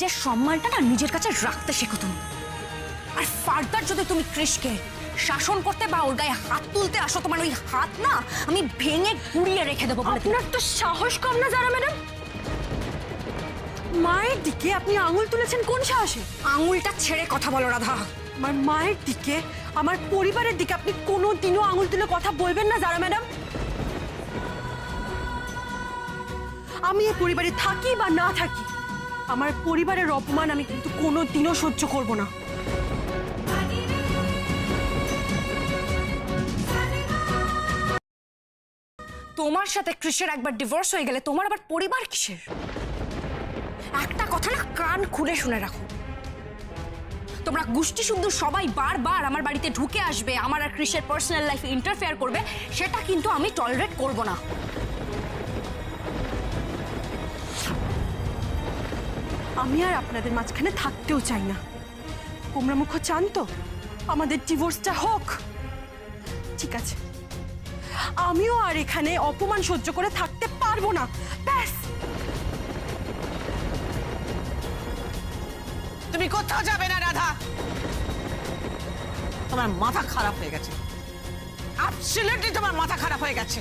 নিজের সম্মানটা না নিজের কাছে রাখতে শেখো তুমি। আর ফার্দার যদি তুমি কৃষকে শাসন করতে বা ওর গায়ে হাত তুলতে আসো, তোমার ওই হাত না আমি ভেঙে গুড়িয়ে রেখে দেবো। আপনার তো সাহস কম না যারা ম্যাডাম? মায়ের দিকে আপনি আঙুল তুলেছেন কোন সাহসে? আঙুলটা ছেড়ে কথা বলো রাধা। আমার মায়ের দিকে, আমার পরিবারের দিকে আপনি কোনোদিনও আঙুল তুলে কথা বলবেন না যারা ম্যাডাম। আমি এই পরিবারে থাকি বা না থাকি, আমার পরিবারের অপমান আমি কিন্তু কোনোদিনও সহ্য করব না। তোমার সাথে কৃষের একবার ডিভোর্স হয়ে গেলে তোমার আবার পরিবার কিসের? একটা কথা না কান খুলে শুনে রাখো, তোমরা গোষ্ঠী শুদ্ধ সবাই বারবার আমার বাড়িতে ঢুকে আসবে, আমার আর কৃষের পার্সোনাল লাইফে ইন্টারফেয়ার করবে, সেটা কিন্তু আমি টলারেট করব না। আমি আর আপনাদের মাঝখানে থাকতেও চাই না। গোমরামুখ চান তো আমাদের ডিভোর্সটা হোক? ঠিক আছে, আমিও আর এখানে অপমান সহ্য করে থাকতে পারবো না। ব্যাস। তুমি কোথাও যাবে না রাধা। তোমার মাথা খারাপ হয়ে গেছে, অ্যাবসলিউটলি তোমার মাথা খারাপ হয়ে গেছে।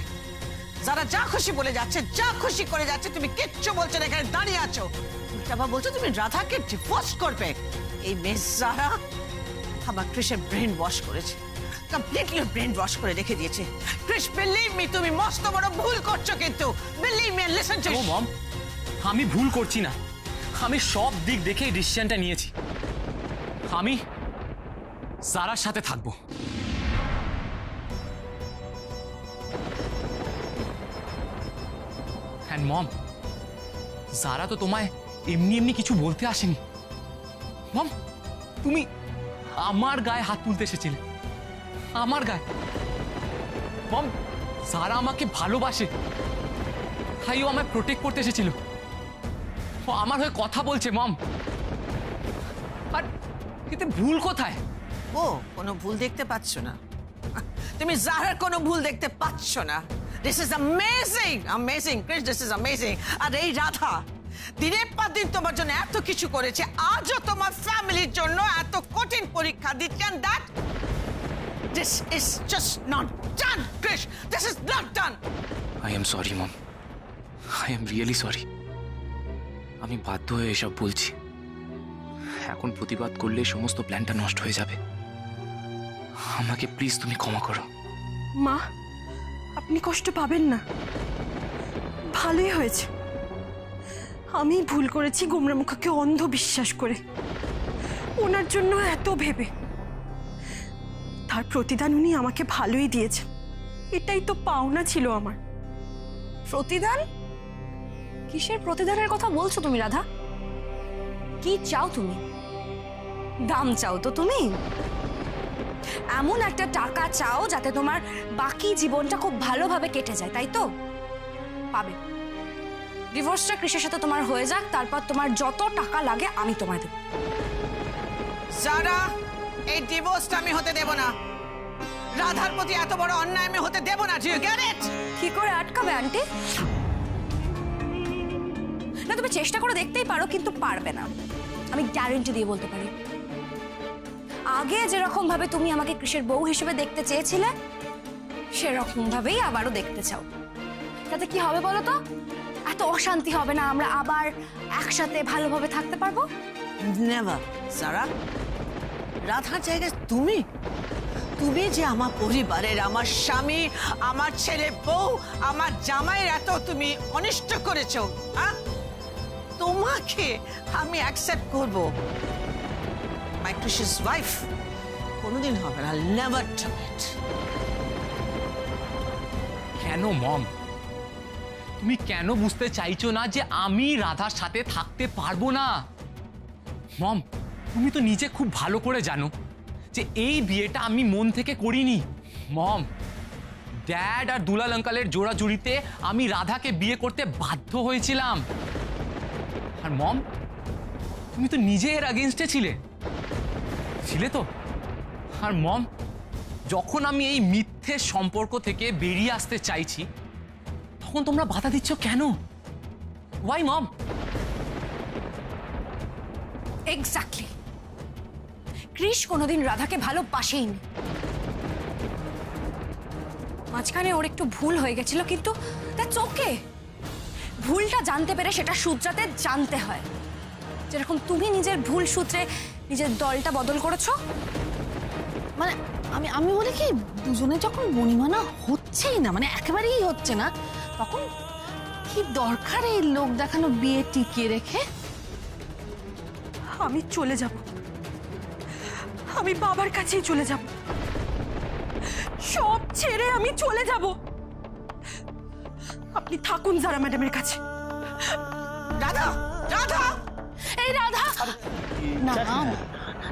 যারা যা খুশি বলে যাচ্ছে, যা খুশি করে যাচ্ছে, তুমি কিচ্ছু বলছো না, এখানে দাঁড়িয়ে আছো। আবার বলছো তুমি রাধাকে ডিভোর্স করবে। এই মেয়ে যারা আমার কৃষের ব্রেন ওয়াশ করেছে, কমপ্লিটলি ব্রেন ওয়াশ করে রেখে দিয়েছে। কৃষ, বিলিভ মি, তুমি মস্ত বড় ভুল করছো, কিন্তু believe me, listen to me. Mom, আমি ভুল করছি না, আমি সব দিক দেখে ডিসিশনটা নিয়েছি। আমি সারার সাথে থাকবো। হ্যাঁ মম, সারা তো তোমায় এমনি এমনি কিছু বলতে আসেনি। মম, তুমি আমার গায়ে হাত তুলতে এসেছিলে, আমার গায়ে। মম, সারা আমাকে ভালোবাসে, তাই ও আমায় প্রোটেক্ট করতে এসেছিল। ও আমার হয়ে কথা বলছে মম। আর এতে ভুল কোথায়? ও কোনো ভুল দেখতে পাচ্ছ না? তুমি জাহরার কোনো ভুল দেখতে পাচ্ছ না? This is amazing, amazing Krish, this is amazing. আর এই রাধা দিনের পর দিন তোমার জন্য এত কিছু করেছে, আজও তোমার ফ্যামিলির জন্য এত কঠিন পরীক্ষা দিচ্ছেন। That this is just not done Krish, this is not done. I am sorry mom, I am really sorry. আমি বাধ্য হয়ে এসব বলছি। এখন প্রতিবাদ করলে সমস্ত প্ল্যানটা নষ্ট হয়ে যাবে। আমাকে প্লিজ তুমি ক্ষমা করো। মা, আপনি কষ্ট পাবেন না, ভালোই হয়েছে। আমি ভুল করেছি গোমরামুখকে অন্ধ বিশ্বাস করে, ওনার জন্য এত ভেবে। তার প্রতিদান উনি আমাকে ভালোই দিয়েছেন, এটাই তো পাওনা ছিল আমার। প্রতিদান? কিসের প্রতিদানের কথা বলছো তুমি রাধা? কি চাও তুমি? দাম চাও তো তুমি? এমন একটা টাকা চাও যাতে তোমার বাকি জীবনটা খুব ভালোভাবে কেটে যায়, তাই তো? পাবে। ডিভোর্সটা কৃষের সাথে তোমার হয়ে যাক, তারপর তোমার যত টাকা লাগে আমি তোমায় দেব। যারা এই ডিভোর্সটা আমি হতে দেব না। রাধার প্রতি এত বড় অন্যায় আমি হতে দেব না। Do you get it? কি করে আটকাবে আন্টি? না, তুমি চেষ্টা করে দেখতেই পারো, কিন্তু পারবে না, আমি গ্যারান্টি দিয়ে বলতে পারি। আগে যেরকম ভাবে তুমি আমাকে কৃষের বউ হিসেবে দেখতে চেয়েছিলে, সেরকম ভাবেই আবারও দেখতে চাও। তাতে কি হবে বলো তো? এত অশান্তি হবে না, আমরা আবার একসাথে ভালোভাবে থাকতে পারবো। নেভার। যারা রাধার জায়গায় তুমি, তুমি যে আমার পরিবারের, আমার স্বামী, আমার ছেলে বউ, আমার জামাইয়ের এত তুমি অনিষ্ট করেছো, হ্যাঁ? তোমাকে আমি অ্যাকসেপ্ট করব মাই প্রিশিয়াস ওয়াইফ? কোনোদিন হবে না। Never do it. কেন মম? তুমি কেন বুঝতে চাইছো না যে আমি রাধার সাথে থাকতে পারবো না? মম, তুমি তো নিজে খুব ভালো করে জানো যে এই বিয়েটা আমি মন থেকে করিনি। মম, ড্যাড আর দুলাল আঙ্কালের জোড়াজুড়িতে আমি রাধাকে বিয়ে করতে বাধ্য হয়েছিলাম। আর মম, তুমি তো নিজে এর আগেনস্টে ছিলে তো। আর মম, যখন আমি এই মিথ্যে সম্পর্ক থেকে বেরিয়ে আসতে চাইছি, তখন তোমরা বাধা দিচ্ছ কেন? ওয়াই মম? এক্স্যাক্টলি। কৃষ কোনোদিন রাধাকে ভালোবাসেইনি। মাঝখানে ওর একটু ভুল হয়ে গেছিল, কিন্তু দ্যাটস ওকে। ভুলটা জানতে পেরে সেটা শুধরাতে জানতে হয়। যেরকম তুমি নিজের ভুল সূত্রে নিজের দলটা বদল করেছো। মানে আমি আমি বলি কি, দুজনে যখন বনিমানা হচ্ছেই না, মানে একেবারেই হচ্ছে না, তখন কি দরকার এই লোক দেখানো বিয়ে টিকিয়ে রেখে? আমি চলে যাব, আমি বাবার কাছেই চলে যাব, সব ছেড়ে আমি চলে যাব। আপনি থাকুন জারা ম্যাডামের কাছে। রাধা, রাধা, এই রাধা, না না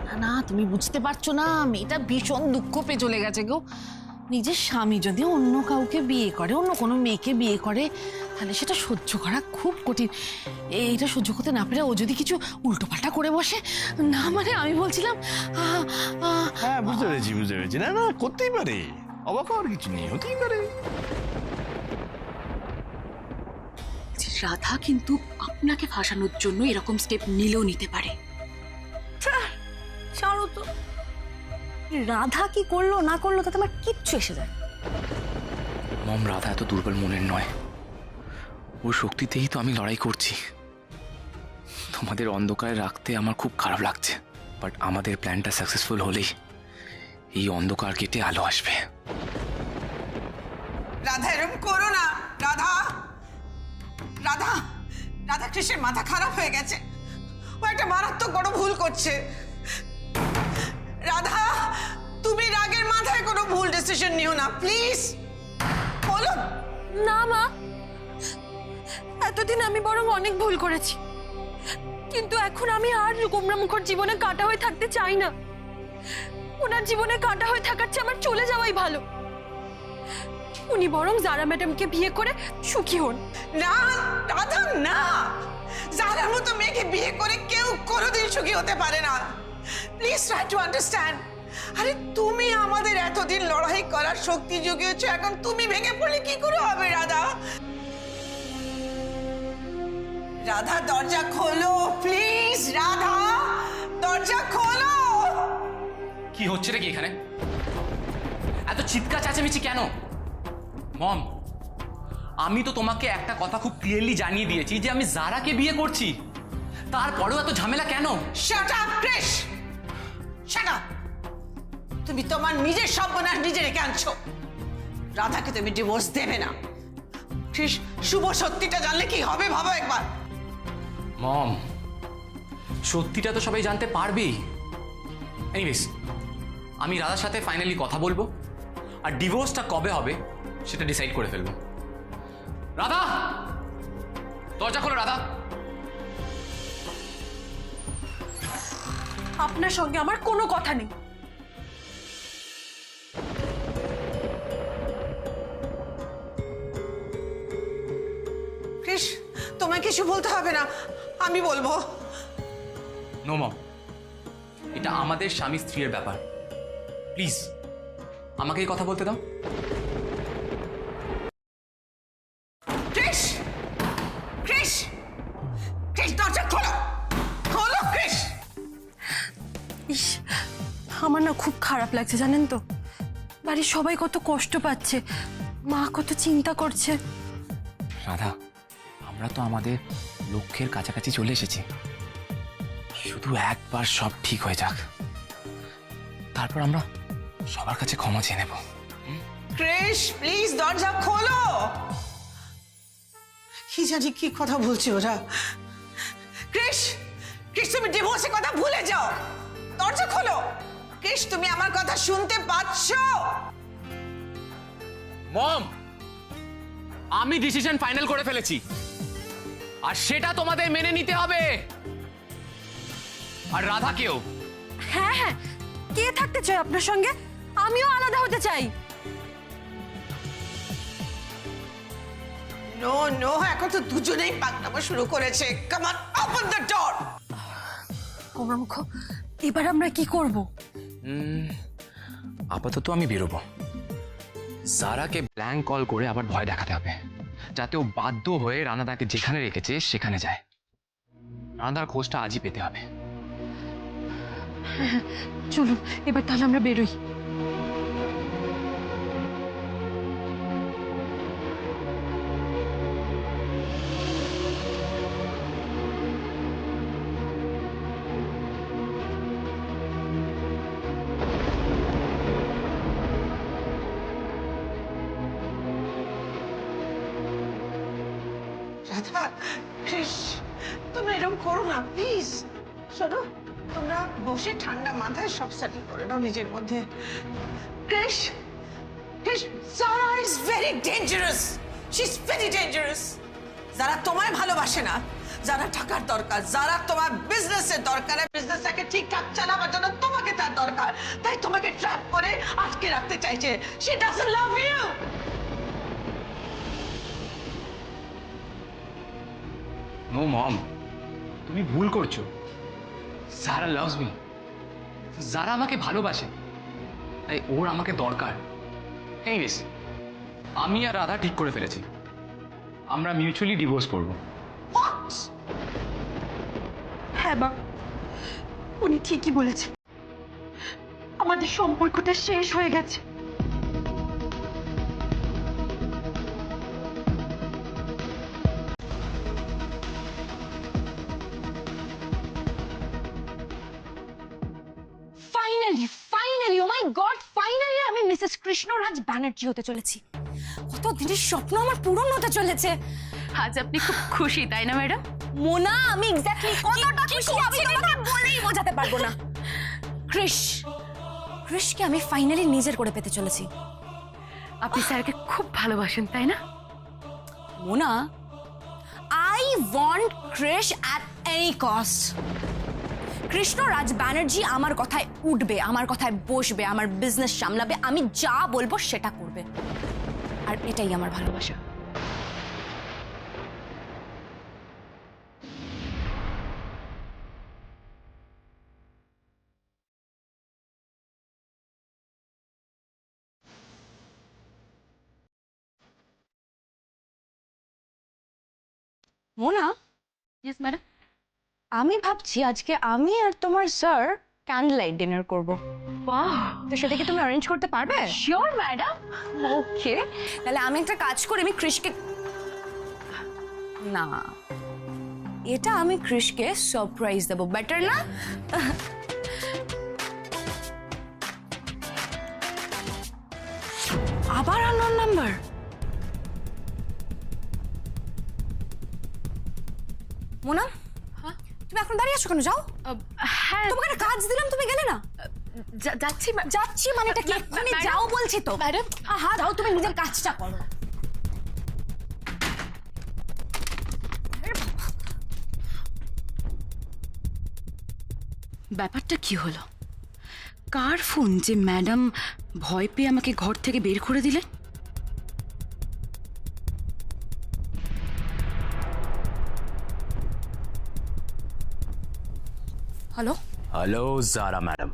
না, না তুমি বুঝতে পারছো না, মেয়েটা ভীষণ দুঃখ পেয়ে চলে গেছে গো। নিজের স্বামী যদি অন্য কাউকে বিয়ে করে, অন্য কোনো মেয়েকে বিয়ে করে, তাহলে সেটা সহ্য করা খুব কঠিন। এইটা সহ্য করতে না পেরে ও যদি কিছু উল্টোপাল্টা করে বসে, না মানে আমি বলছিলাম হ্যাঁ বুঝতে পেরেছি। না না, করতেই পারে, অবাক হওয়ার কিছু নেই, হতেই পারে। রাধা কিন্তু আপনাকে ফাঁসানোর জন্য এরকম স্টেপ নিলেও নিতে পারে। ছাড়ো তো, রাধা কি করলো না করলো তাতে আমার কিচ্ছু এসে যায়। মম, রাধা এত দুর্বল মনের নয়, ওর শক্তিতেই তো আমি লড়াই করছি। তোমাদের অন্ধকারে রাখতে আমার খুব খারাপ লাগছে, বাট আমাদের প্ল্যানটা সাকসেসফুল হলেই এই অন্ধকার কেটে আলো আসবে। রাধা এরকম করো না। রাধা, রাধা, রাধা, কৃষ্ণের মাথা খারাপ হয়ে গেছে। ও একটা মারাত্মক বড় ভুল করছে। রাধা, তুমি রাগের মাথায় কোনো ভুল ডিসিশন নিও না, প্লিজ। বলো না মা, এতদিন আমি বরং অনেক ভুল করেছি, কিন্তু এখন আমি আর গোমরা মুখর জীবনে কাটা হয়ে থাকতে চাই না। ওনার জীবনে কাটা হয়ে থাকার চেয়ে আমার চলে যাওয়াই ভালো। উনি বরং জারা ম্যাডামকে বিয়ে করে সুখী হন। না রাধা, না। যারার মতো মেয়েকে বিয়ে করে কেউ কোনোদিন সুখী হতে পারে না। Please try to understand. আরে তুমি আমাদের এতদিন লড়াই করার শক্তি জুগিয়েছো, এখন তুমি ভেঙে পড়লে কি করে হবে? রাধা, রাধা, দরজা খোলো প্লিজ। রাধা, দরজা খোলো। কি হচ্ছে রে কি এখানে? এত চিৎকার চেঁচামেচি কেন? মম, আমি তো তোমাকে একটা কথা খুব ক্লিয়ারলি জানিয়ে দিয়েছি যে আমি জারাকে বিয়ে করছি, তারপরেও এত ঝামেলা কেন? Shut up Krish, shut up. তুমি তোমার নিজের সর্বনাশ নিজে রেখে আনছো। রাধাকে তুমি ডিভোর্স দেবে না। ক্রিশ, শুভ সত্যিটা জানলে কি হবে ভাবো একবার। মম, সত্যিটা তো সবাই জানতে পারবেই। এনিওয়েজ, আমি রাধার সাথে ফাইনালি কথা বলবো, আর ডিভোর্সটা কবে হবে সেটা ডিসাইড করে ফেলবো। রাধা, দরজা খোলো। রাধা, আপনার সঙ্গে আমার কোনো কথা নেই। ক্রিশ, তোমায় কিছু বলতে হবে না, আমি বলবো। নো মম, এটা আমাদের স্বামী স্ত্রীর ব্যাপার। প্লিজ আমাকেই কথা বলতে দাও। ক্রিশ, ক্রিশ, ক্রিশ, দরজা খোলো, খোলো ক্রিশ। ইস, আমার না খুব খারাপ লাগছে জানেন তো। বাড়ির সবাই কত কষ্ট পাচ্ছে, মা কত চিন্তা করছে। রাধা, আমরা তো আমাদের লক্ষ্যের কাছাকাছি চলে এসেছি। শুধু একবার সব ঠিক হয়ে যাক, তারপর আমরা সবার কাছে ক্ষমা চেয়ে নেব। ক্রিশ, প্লিজ দরজা খোলো। কি জানি কি কথা বলছে ওরা। ক্রিশ, ক্রিশ, তুমি ডিভোর্সের কথা ভুলে যাও, দরজা খোলো। ক্রিশ, তুমি আমার কথা শুনতে পাচ্ছো? মম, আমি ডিসিশন ফাইনাল করে ফেলেছি, আর সেটা তোমাদের মেনে নিতে হবে। আর রাধাকেও। হ্যাঁ হ্যাঁ, কে থাকতে চায় আপনার সঙ্গে? আমিও আলাদা হতে চাই। নো নো, এখন তো দুজনেই পাকনামা শুরু করেছে। Come on, open the door. গোমরা মুখ, এবার আমরা কি করব? আপাতত আমি বেরোবো। সারাকে ব্ল্যাঙ্ক কল করে আবার ভয় দেখাতে হবে, যাতে ও বাধ্য হয়ে রানাদাকে যেখানে রেখেছে সেখানে যায়। রানাদার খোঁজটা আজই পেতে হবে। চলুন এবার তাহলে আমরা বেরোই। রাধা কৃষ তোমরা এরকম করো না প্লিজ। শোনো, তোমরা বসে ঠান্ডা মাথায় সব সেটেল করে নাও নিজের মধ্যে। Krish Krish Sara is very dangerous, she is very dangerous. যারা তোমায় ভালোবাসে না, যারা টাকার দরকার, যারা তোমার বিজনেসের দরকার, বিজনেসটাকে ঠিকঠাক চালাবার জন্য তোমাকে তার দরকার, তাই তোমাকে ট্র্যাপ করে আটকে রাখতে চাইছে। She doesn't love you. No mom, তুমি ভুল করছো। যারা লাভস মি, যারা আমাকে ভালোবাসে, তাই ওর আমাকে দরকার। এনিওয়েজ, আমি আর রাধা ঠিক করে ফেলেছি, আমরা মিউচুয়ালি ডিভোর্স করব। হ্যাঁ বা, উনি ঠিকই বলেছেন, আমাদের সম্পর্কটা শেষ হয়ে গেছে। ফাইনালি ও মাই গড, ফাইনালি আমি মিসেস কৃষ্ণরাজ ব্যানার্জি হতে চলেছি। কত দিনের স্বপ্ন আমার পূরণ হতে চলেছে। আজ আপনি খুব খুশি তাই না ম্যাডাম? মোনা, আমি এক্স্যাক্টলি কতটা খুশি আমি তোমাকে বলেই বোঝাতে পারবো না। কৃষকে আমি ফাইনালি নিজের করে পেতে চলেছি। আপনি স্যারকে খুব ভালোবাসেন তাই না? Mona, I want Krish at any cost. Krishnaraj Banerjee আমার কথায় উঠবে, আমার কথায় বসবে, আমার বিজনেস সামলাবে, আমি যা বলবো সেটা করবে, আর এটাই আমার ভালোবাসা। Mona, yes madam. আমি ভাবছি আজকে আমি আর তোমার স্যার ক্যান্ডেল লাইট ডিনার করবো। বাহ, তো সেটা কি তুমি অ্যারেঞ্জ করতে পারবে? Sure madam. ওকে, তাহলে আমি একটা কাজ করি, আমি কৃষকে, না, এটা আমি কৃষকে সারপ্রাইজ দেবো, বেটার না? আবার আননোন নাম্বার। মোনা, তুমি এখন দাঁড়িয়ে আছো কেন? যাও। হ্যাঁ তোমাকে একটা কাজ দিলাম, তুমি গেলে না? যাচ্ছি যাচ্ছি মানে এটা কি? এক্ষুনি যাও বলছি তো। ম্যাডাম। হ্যাঁ, যাও, তুমি নিজের কাজটা করো। ব্যাপারটা কি হলো? কার ফোন যে ম্যাডাম ভয় পেয়ে আমাকে ঘর থেকে বের করে দিলেন? হ্যালো, হ্যালো জারা ম্যাডাম,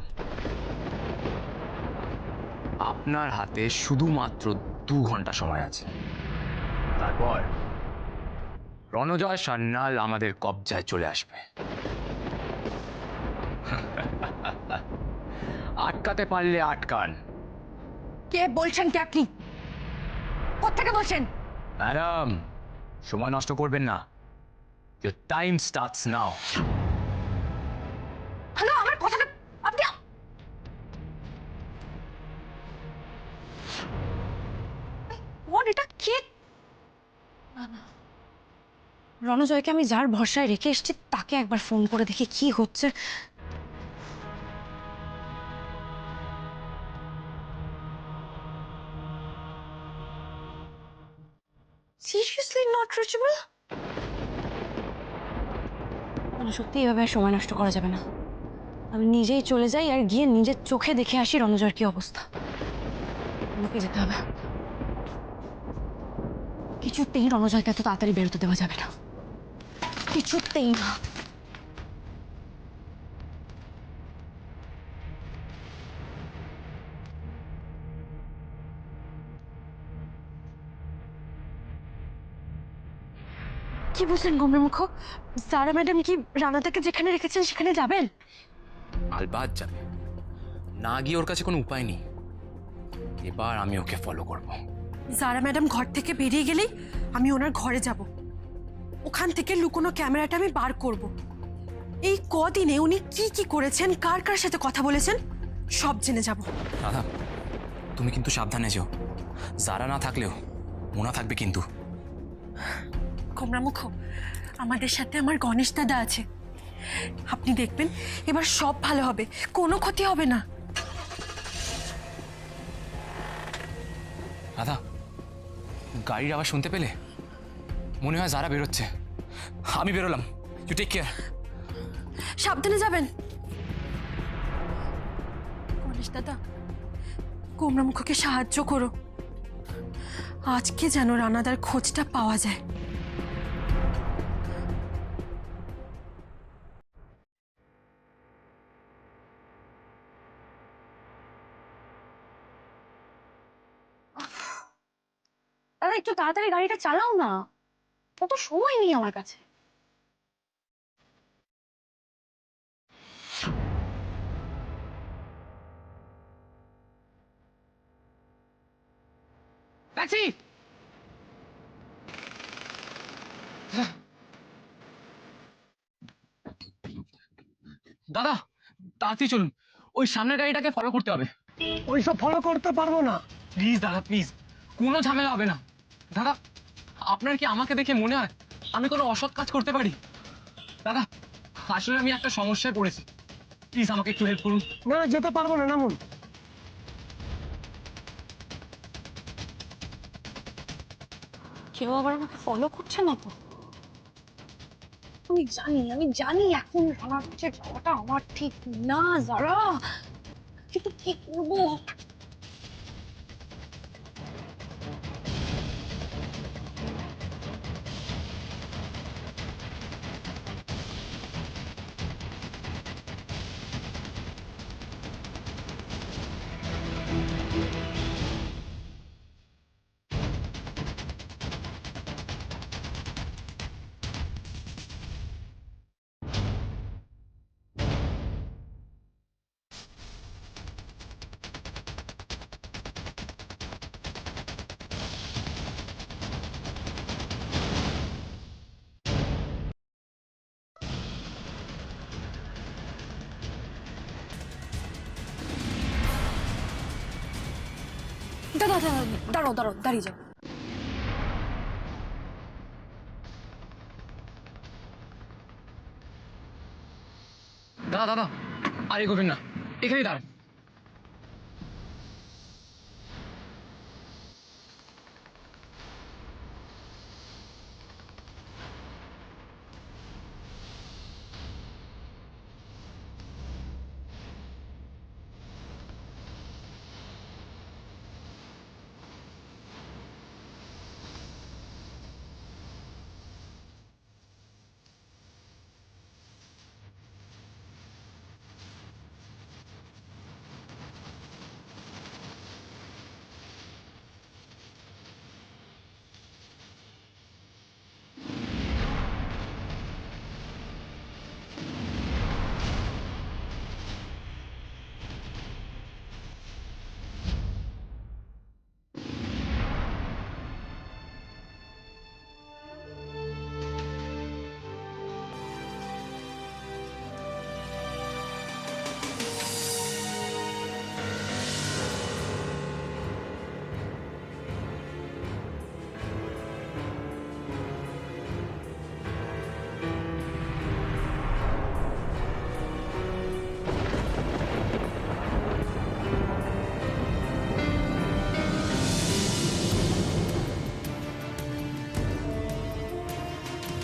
আপনার হাতে শুধুমাত্র 2 ঘন্টা সময় আছে, তারপর রণজয় সান্যাল আমাদের কবজায় চলে আসবে। আটকাতে পারলে আটকান। কে বলছেন কি আপনি? কোত্থেকে বলছেন? ম্যাডাম, সময় নষ্ট করবেন না। Your time starts now. Hello, আমার কথাটা আপনি এটা কে? রণজয়কে আমি যার ভরসায় রেখে এসেছি তাকে একবার ফোন করে দেখি কি হচ্ছে। Seriously not reachable? সত্যি এভাবে আর সময় নষ্ট করা যাবে না। আমি নিজেই চলে যাই আর গিয়ে নিজের চোখে দেখে আসি রণজয়ের কি অবস্থা। আমাকে যেতে হবে। কিছুতেই রণজয়কে এত তাড়াতাড়ি বেরোতে দেওয়া যাবে না, কিছুতেই না। কি বলছেন গম্ভীর মুখ? সারা ম্যাডাম কি রানাদাকে যেখানে রেখেছেন সেখানে যাবেন? আলবাদ যাবে, না গিয়ে ওর কাছে কোনো উপায় নেই। এবার আমি ওকে ফলো করব। জারা ম্যাডাম ঘর থেকে বেরিয়ে গেলেই আমি ওনার ঘরে যাব, ওখান থেকে লুকোনো ক্যামেরাটা আমি বার করব। এই কদিনে উনি কি কি করেছেন, কার কার সাথে কথা বলেছেন, সব জেনে যাব। রাধা, তুমি কিন্তু সাবধানে যেও। যারা না থাকলেও মোনা থাকবে কিন্তু। গোমরামুখ, আমাদের সাথে আমার গণেশ দাদা আছে, আপনি দেখবেন এবার সব ভালো হবে, কোনো ক্ষতি হবে না। রাধা, গাড়ির আওয়াজ শুনতে পেলে? মনে হয় যারা বেরোচ্ছে। আমি বেরোলাম, ইউ টেক কেয়ার। সাবধানে যাবেন। গণেশ দাদা, গোমরামুখকে সাহায্য করো, আজকে যেন রানাদার খোঁজটা পাওয়া যায়। দাদা একটু তাড়াতাড়ি গাড়িটা চালাও না, কত সময় নেই আমার কাছে। ট্যাক্সি! দাদা, তাড়াতাড়ি চলুন, ওই সামনের গাড়িটাকে ফলো করতে হবে। ওইসব ফলো করতে পারবো না। প্লিজ দাদা, প্লিজ, কোনো ঝামেলা হবে না। দাদা, আপনার কি আমাকে দেখে মনে হয় আমি কোনো অসৎ কাজ করতে পারি? দাদা, আসলে আমি একটা সমস্যায় পড়েছি, প্লিজ আমাকে একটু হেল্প করুন। না, যেতে পারবো না, নামুন। কেউ আবার আমাকে ফলো করছে না তো? আমি জানি এখন রানার কাছে যাওয়াটা আমার ঠিক না যারা, কিন্তু কি করবো? দাদা দাঁড়াও দাঁড়াও, দাঁড়িয়ে যাও। দাদা দাদা, আর এগোবেন না, এখানেই দাঁড়ান।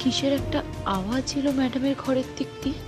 কিসের একটা আওয়াজ এলো ম্যাডামের ঘরের দিক দিয়ে।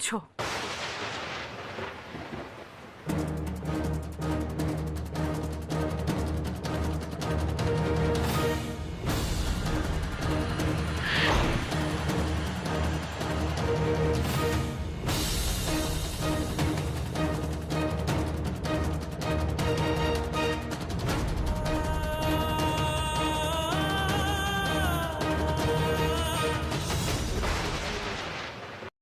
করছো?